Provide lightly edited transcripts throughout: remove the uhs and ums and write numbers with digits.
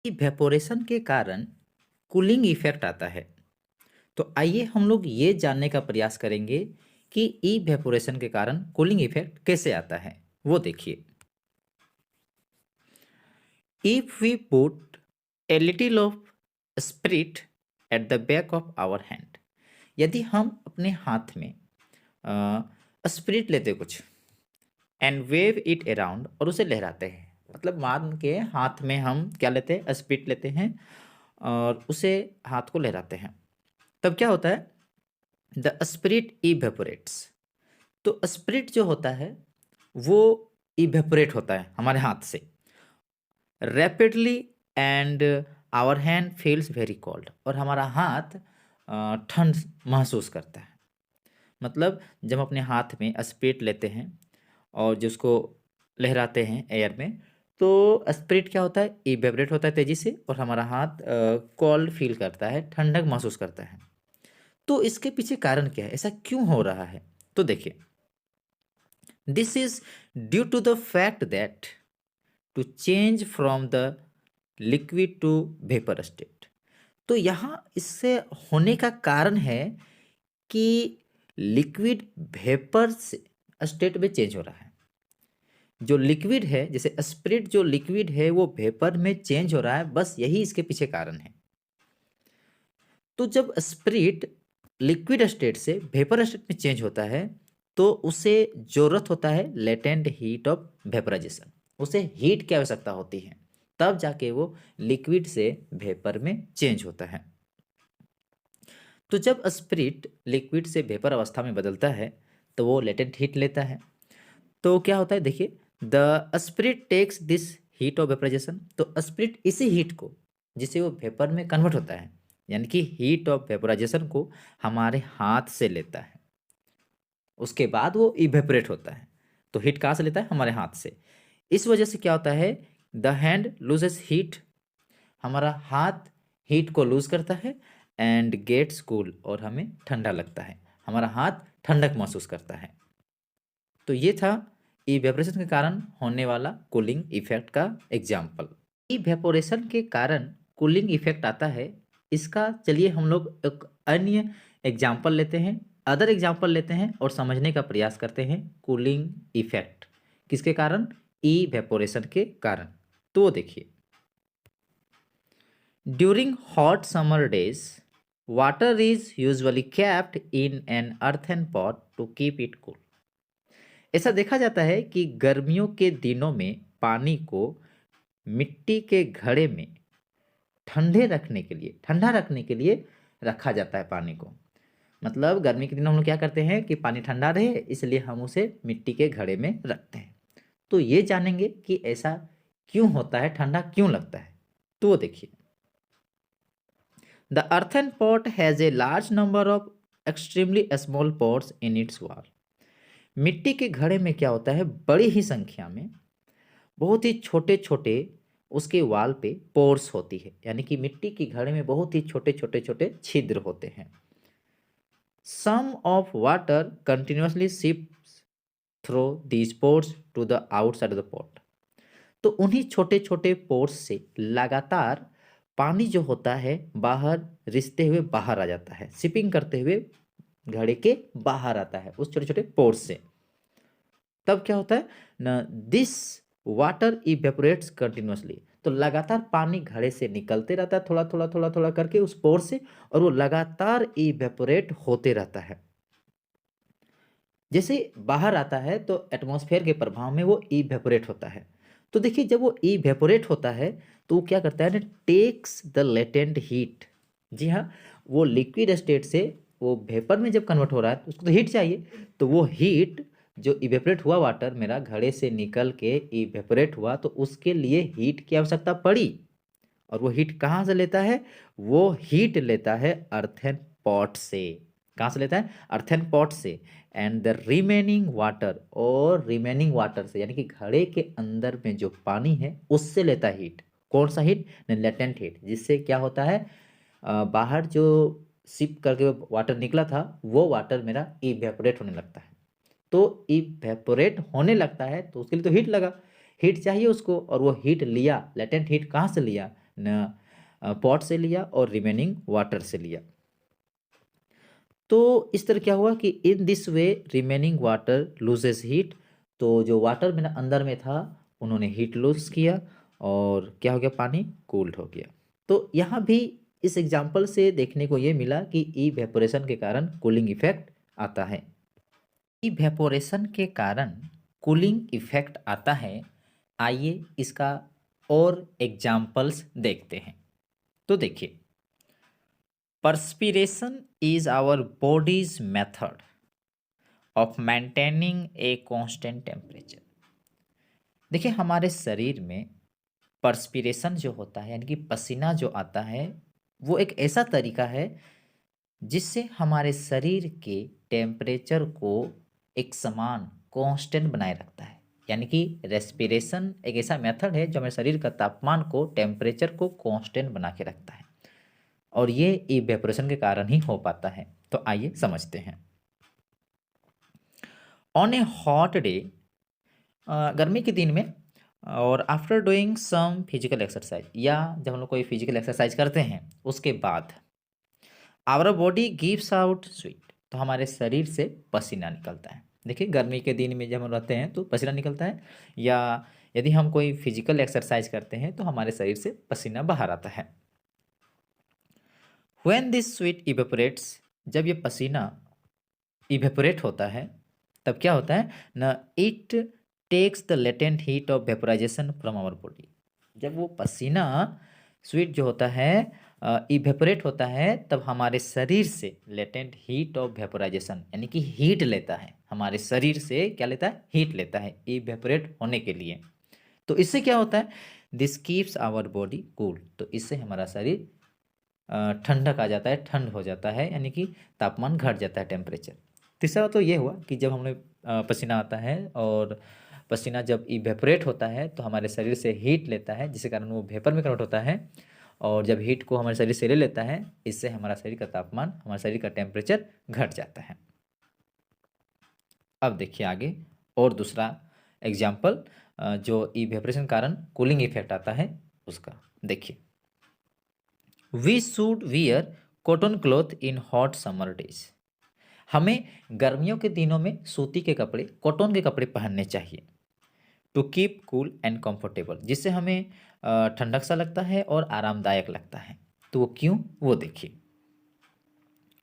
Evaporation के कारण cooling effect आता है। तो आइए हम लोग ये जानने का प्रयास करेंगे कि इवेपोरेशन के कारण कूलिंग इफेक्ट कैसे आता है। वो देखिए, if we put a little of spirit at the back of our hand, यदि हम अपने हाथ में स्पिरिट लेते कुछ एंड वेव इट अराउंड और उसे लहराते हैं, मतलब मान के हाथ में हम क्या लेते हैं, स्पिरिट लेते हैं और उसे हाथ को लहराते हैं, तब क्या होता है, द स्पिरिट इवेपोरेट्स। तो स्पिरिट जो होता है वो इवेपोरेट होता है हमारे हाथ से rapidly and our hand feels very cold, और हमारा हाथ ठंड महसूस करता है। मतलब जब हम अपने हाथ में स्पिरिट लेते हैं और जो उसको लहराते हैं एयर में, तो स्पिरिट क्या होता है, इवेपोरेट होता है तेजी से और हमारा हाथ कोल्ड फील करता है, ठंडक महसूस करता है। तो इसके पीछे कारण क्या है, ऐसा क्यों हो रहा है? तो देखिए, this is due to the fact that to change from the liquid to vapour state. तो यहाँ इससे होने का कारण है कि लिक्विड वेपर स्टेट में चेंज हो रहा है। जो लिक्विड है, जैसे स्पिरिट जो लिक्विड है वो वेपर में चेंज हो रहा है, बस यही इसके पीछे कारण है। तो जब स्पिरिट लिक्विड स्टेट से वेपर स्टेट में चेंज होता है तो उसे जरूरत होता है लेटेंट हीट ऑफ वेपराइजेशन, उसे हीट की आवश्यकता होती है, तब जाके वो लिक्विड से वेपर में चेंज होता है। तो जब स्पिरिट लिक्विड से वेपर अवस्था में बदलता है तो वो लेटेंट हीट लेता है। तो क्या होता है, देखिए, the spirit takes this heat of vaporization. तो स्पिरिट इसी हीट को, जिसे वो वेपर में कन्वर्ट होता है, यानी कि हीट ऑफ वेपराइजेशन को हमारे हाथ से लेता है, उसके बाद वो इवेपोरेट होता है। तो हीट कहाँ से लेता है, हमारे हाथ से। इस वजह से क्या होता है, द हैंड लूजेस हीट, हमारा हाथ हीट को लूज करता है एंड गेट्स कूल, और हमें ठंडा लगता है, हमारा हाथ ठंडक महसूस करता है। तो ये था इवेपोरेशन के कारण होने वाला कूलिंग इफेक्ट का एग्जाम्पल। इवेपोरेशन के कारण कूलिंग इफेक्ट आता है, इसका चलिए हम लोग एक अन्य एग्जाम्पल लेते हैं, अदर एग्जाम्पल लेते हैं और समझने का प्रयास करते हैं कूलिंग इफेक्ट किसके कारण, इवेपोरेशन के कारण। तो वो देखिए, during hot summer days water is usually kept in an earthen pot to keep it cool। ऐसा देखा जाता है कि गर्मियों के दिनों में पानी को मिट्टी के घड़े में ठंडा रखने के लिए रखा जाता है पानी को। मतलब गर्मी के दिनों हम लोग क्या करते हैं कि पानी ठंडा रहे, इसलिए हम उसे मिट्टी के घड़े में रखते हैं। तो ये जानेंगे कि ऐसा क्यों होता है, ठंडा क्यों लगता है। तो वो देखिए, the earthen pot has a large number of extremely small pots in its wall. मिट्टी के घड़े में क्या होता है, बड़ी ही संख्या में बहुत ही छोटे छोटे उसके वाल पे पोर्स होती है, यानी कि मिट्टी के घड़े में बहुत ही छोटे छोटे छोटे छिद्र होते हैं। Some of water continuously seeps through these pores to the outside of the pot. तो उन्हीं छोटे छोटे पोर्स से लगातार पानी जो होता है बाहर रिसते हुए बाहर आ जाता है, सिपिंग करते हुए घड़े के बाहर आता है उस छोटे छोटे पोर्स से। तब क्या होता है ना, दिस वाटर इवेपोरेट्स कंटिन्यूसली। तो लगातार पानी घड़े से निकलते रहता है, थोड़ा थोड़ा थोड़ा थोड़ा करके उस पोर से, और वो लगातार इवेपोरेट होते रहता है। जैसे बाहर आता है तो एटमॉस्फेयर के प्रभाव में वो इवेपोरेट होता है। तो देखिए, जब वो इवेपोरेट होता है तो वो क्या करता है ना, टेक्स द लेटेंट हीट। जी हाँ, वो लिक्विड स्टेट से वो वेपर में जब कन्वर्ट हो रहा है तो उसको तो हीट चाहिए। तो वो हीट जो इवेपोरेट हुआ वाटर मेरा घड़े से निकल के इवेपोरेट हुआ, तो उसके लिए हीट की आवश्यकता पड़ी। और वो हीट कहाँ से लेता है, वो हीट लेता है अर्थन पॉट से। कहाँ से लेता है, अर्थन पॉट से। एंड द रिमेनिंग वाटर, और रिमेनिंग वाटर से यानी कि घड़े के अंदर में जो पानी है उससे लेता है हीट। कौन सा हीट, लेटेंट हीट, जिससे क्या होता है, बाहर जो सिप करके वाटर निकला था वो वाटर मेरा इवेपोरेट होने लगता है। तो इवेपोरेट होने लगता है तो उसके लिए तो हीट लगा, हीट चाहिए उसको, और वो हीट लिया, लेटेंट हीट कहाँ से लिया, न पॉट से लिया और रिमेनिंग वाटर से लिया। तो इस तरह क्या हुआ कि in this way remaining water loses heat, तो जो वाटर मेरा अंदर में था उन्होंने हीट लूज किया और क्या हो गया, पानी कूल्ड हो गया। तो यहाँ भी इस एग्जाम्पल से देखने को ये मिला कि इवेपोरेशन के कारण कूलिंग इफेक्ट आता है। इवेपोरेशन के कारण कूलिंग इफेक्ट आता है। आइए इसका और एग्जाम्पल्स देखते हैं। तो देखिए, perspiration is our body's method of maintaining a constant temperature. देखिए, हमारे शरीर में परस्पिरेशन जो होता है यानी कि पसीना जो आता है, वो एक ऐसा तरीका है जिससे हमारे शरीर के टेम्परेचर को एक समान कांस्टेंट बनाए रखता है। यानी कि रेस्पिरेशन एक ऐसा मेथड है जो हमारे शरीर का तापमान को, टेम्परेचर को कांस्टेंट बना के रखता है, और ये इवेपोरेशन के कारण ही हो पाता है। तो आइए समझते हैं। ऑन ए हॉट डे, गर्मी के दिन में, और after doing some physical exercise, या जब हम लोग कोई फिजिकल एक्सरसाइज करते हैं उसके बाद our body gives out sweat, तो हमारे शरीर से पसीना निकलता है। देखिए, गर्मी के दिन में जब हम रहते हैं तो पसीना निकलता है, या यदि हम कोई फिजिकल एक्सरसाइज करते हैं तो हमारे शरीर से पसीना बाहर आता है। व्हेन दिस स्वेट इवेपोरेट्स, जब ये पसीना इवेपोरेट होता है तब क्या होता है ना, it takes the latent heat of vaporization from our body. जब वो पसीना स्वेट जो होता है इवेपोरेट होता है, तब हमारे शरीर से लेटेंट हीट ऑफ वेपोराइजेशन यानी कि हीट लेता है, हमारे शरीर से क्या लेता है, हीट लेता है इवेपोरेट होने के लिए। तो इससे क्या होता है, this keeps our body cool, तो इससे हमारा शरीर ठंडक आ जाता है, ठंड हो जाता है, यानी कि तापमान घट जाता है, टेम्परेचर। तीसरा तो ये हुआ कि जब हमने पसीना आता है और पसीना जब इवेपोरेट होता है तो हमारे शरीर से हीट लेता है, जिसके कारण वो वेपर में कन्वर्ट होता है, और जब हीट को हमारे शरीर से ले लेता है, इससे हमारा शरीर का तापमान, हमारे शरीर का टेम्परेचर घट जाता है। अब देखिए आगे और दूसरा एग्जाम्पल जो इवेपोरेशन कारण कूलिंग इफेक्ट आता है उसका। देखिए, we should wear cotton cloth in hot summer days. हमें गर्मियों के दिनों में सूती के कपड़े, कॉटन के कपड़े पहनने चाहिए, to keep cool and comfortable, जिससे हमें ठंडक सा लगता है और आरामदायक लगता है। तो वो क्यों, वो देखिए।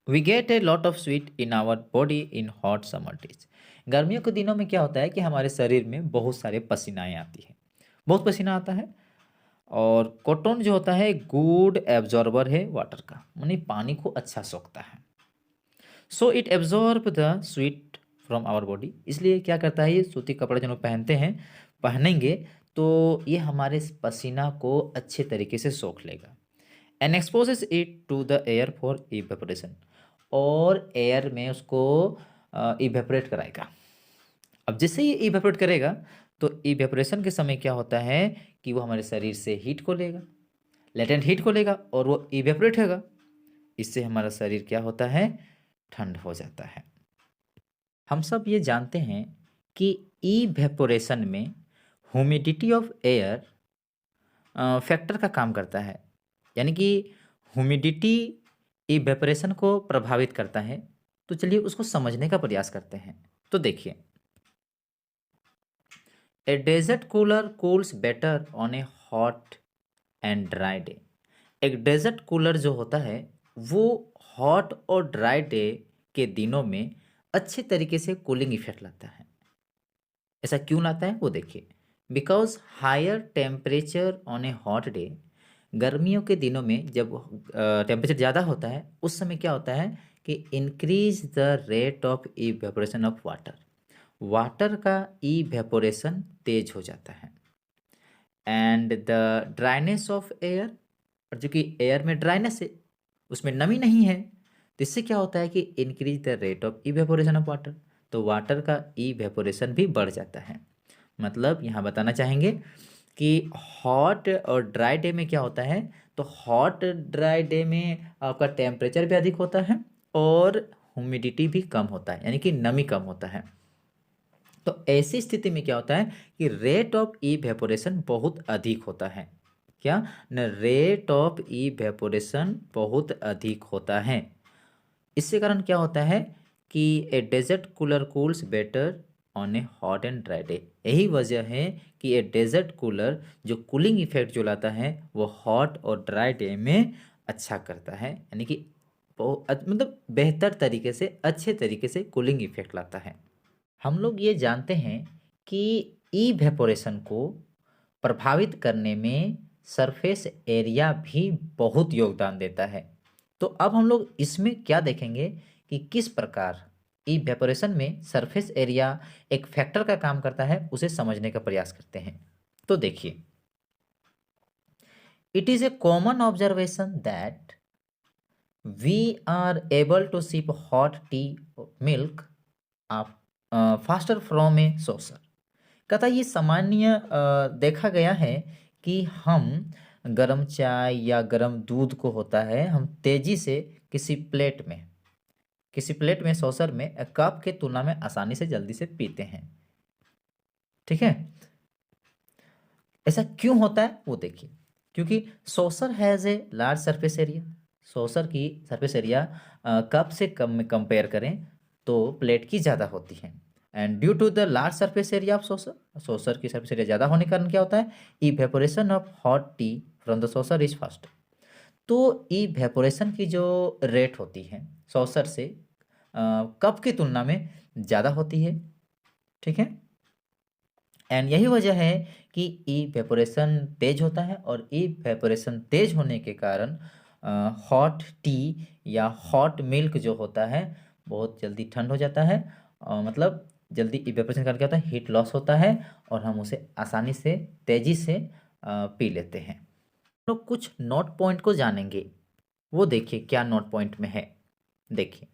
We get a lot of sweat in our body in hot summer days. गर्मियों के दिनों में क्या होता है कि हमारे शरीर में बहुत सारे पसीनाएँ आती है, बहुत पसीना आता है, और कॉटन जो होता है गुड एब्जॉर्बर है वाटर का, यानी पानी को अच्छा सोखता है। So it absorb the sweat from our body, इसलिए क्या करता है, ये सूती कपड़े जो लोग पहनते हैं, पहनेंगे तो ये हमारे पसीना को अच्छे तरीके से सोख लेगा। And exposes it to the air for evaporation, और एयर में उसको इवेपोरेट कराएगा। अब जैसे ये इवेपोरेट करेगा तो इवेपोरेशन के समय क्या होता है कि वो हमारे शरीर से हीट को लेगा, लेटेंट हीट को लेगा, और वो इवेपोरेट होगा, इससे हमारा शरीर क्या होता है, ठंड हो जाता है। हम सब ये जानते हैं कि इवेपोरेशन में ह्यूमिडिटी ऑफ एयर फैक्टर का काम करता है, यानी कि ह्यूमिडिटी इवेपोरेशन को प्रभावित करता है। तो चलिए उसको समझने का प्रयास करते हैं। तो देखिए, a desert cooler cools better on a hot and dry day. एक डेजर्ट कूलर जो होता है वो हॉट और ड्राई डे के दिनों में अच्छे तरीके से कूलिंग इफेक्ट लाता है। ऐसा क्यों लाता है वो देखिए। Because higher temperature on a hot day, गर्मियों के दिनों में जब टेम्परेचर ज़्यादा होता है उस समय क्या होता है कि increase the rate of evaporation of water, water का इवेपोरेशन तेज हो जाता है। And the dryness of air, और जो कि एयर में ड्राइनेस है, उसमें नमी नहीं है, तो इससे क्या होता है कि increase the rate of evaporation of water, तो वाटर का इवेपोरेशन भी बढ़ जाता है। मतलब यहाँ बताना चाहेंगे कि हॉट और ड्राई डे में क्या होता है, तो हॉट ड्राई डे में आपका टेम्परेचर भी अधिक होता है और ह्यूमिडिटी भी कम होता है, यानी कि नमी कम होता है। तो ऐसी स्थिति में क्या होता है कि रेट ऑफ इवेपोरेशन बहुत अधिक होता है। क्या न, रेट ऑफ इवेपोरेशन बहुत अधिक होता है। इससे कारण क्या होता है कि a desert cooler cools better on a hot and dry day. यही वजह है कि ए डेजर्ट कूलर जो कूलिंग इफेक्ट जो लाता है वो हॉट और ड्राई डे में अच्छा करता है, यानी कि मतलब बेहतर तरीके से, अच्छे तरीके से कूलिंग इफेक्ट लाता है। हम लोग ये जानते हैं कि इवेपोरेशन को प्रभावित करने में सरफेस एरिया भी बहुत योगदान देता है। तो अब हम लोग इसमें क्या देखेंगे कि किस प्रकार इवेपोरेशन में सरफेस एरिया एक फैक्टर का काम करता है, उसे समझने का प्रयास करते हैं। तो देखिए, it is a common observation that we are able to sip hot tea milk faster from a saucer. कहता ये सामान्य देखा गया है कि हम गर्म चाय या गर्म दूध को होता है हम तेजी से किसी प्लेट में सॉसर में कप के तुलना में आसानी से जल्दी से पीते हैं। ठीक है, ऐसा क्यों होता है वो देखिए। क्योंकि saucer has a large surface area. Saucer की सरफेस एरिया कप से कम में कंपेयर करें तो प्लेट की ज़्यादा होती है। And due to the large surface area of saucer की सरफेस एरिया ज़्यादा होने के कारण क्या होता है, evaporation of hot tea from the saucer is fast. तो इवेपोरेशन की जो रेट होती है सॉसर से कप की तुलना में ज़्यादा होती है। ठीक है, एंड यही वजह है कि इवेपोरेशन तेज होता है, और इवेपोरेशन तेज होने के कारण हॉट टी या हॉट मिल्क जो होता है बहुत जल्दी ठंड हो जाता है। मतलब जल्दी इवेपोरेशन करके क्या होता है, हीट लॉस होता है और हम उसे आसानी से तेजी से पी लेते हैं। तो कुछ नोट पॉइंट को जानेंगे, वो देखिए क्या नोट पॉइंट में है। देखिए,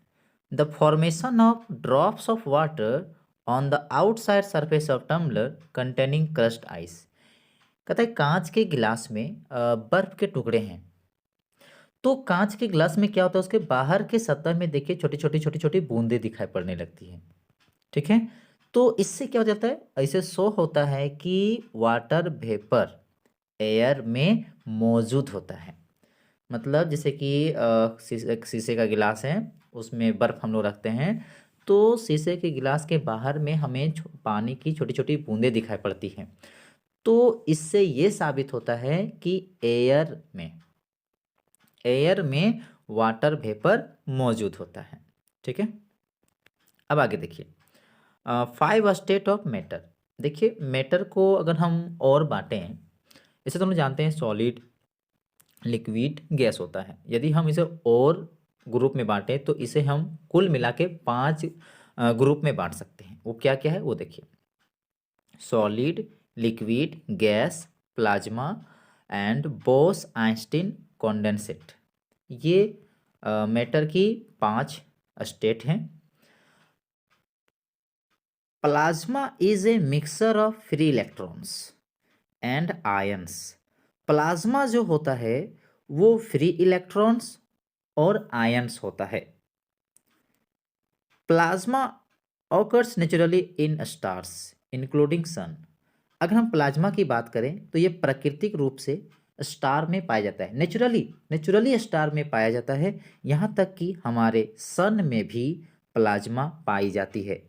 the formation of drops of water on the outside surface of tumbler containing crushed ice. कहता है कांच के गिलास में बर्फ के टुकड़े हैं, तो कांच के गिलास में क्या होता है, उसके बाहर के सतह में देखिए छोटी छोटी बूंदें दिखाई पड़ने लगती हैं। ठीक है, तो इससे क्या हो जाता है, ऐसे शो होता है कि वाटर वेपर एयर में मौजूद होता है। मतलब जैसे कि शीशे का गिलास है, उसमें बर्फ़ हम लोग रखते हैं, तो शीशे के गिलास के बाहर में हमें पानी की छोटी छोटी बूंदें दिखाई पड़ती हैं। तो इससे ये साबित होता है कि एयर में वाटर वेपर मौजूद होता है। ठीक है, अब आगे देखिए, 5 स्टेट ऑफ मैटर। देखिए, मैटर को अगर हम और बांटें, इसे तो हम जानते हैं सॉलिड, लिक्विड, गैस होता है। यदि हम इसे और ग्रुप में बांटें तो इसे हम कुल मिला के 5 ग्रुप में बांट सकते हैं। वो क्या क्या है वो देखिए, solid, liquid, gas, plasma and boss Einstein condensate. ये मैटर की 5 स्टेट हैं। Plasma is a mixture of free electrons and ions. Plasma जो होता है वो फ्री इलेक्ट्रॉन्स और आयंस होता है। Plasma occurs naturally in stars including sun. अगर हम प्लाज्मा की बात करें तो ये प्राकृतिक रूप से स्टार में पाया जाता है, नेचुरली स्टार में पाया जाता है। यहाँ तक कि हमारे सन में भी प्लाज्मा पाई जाती है।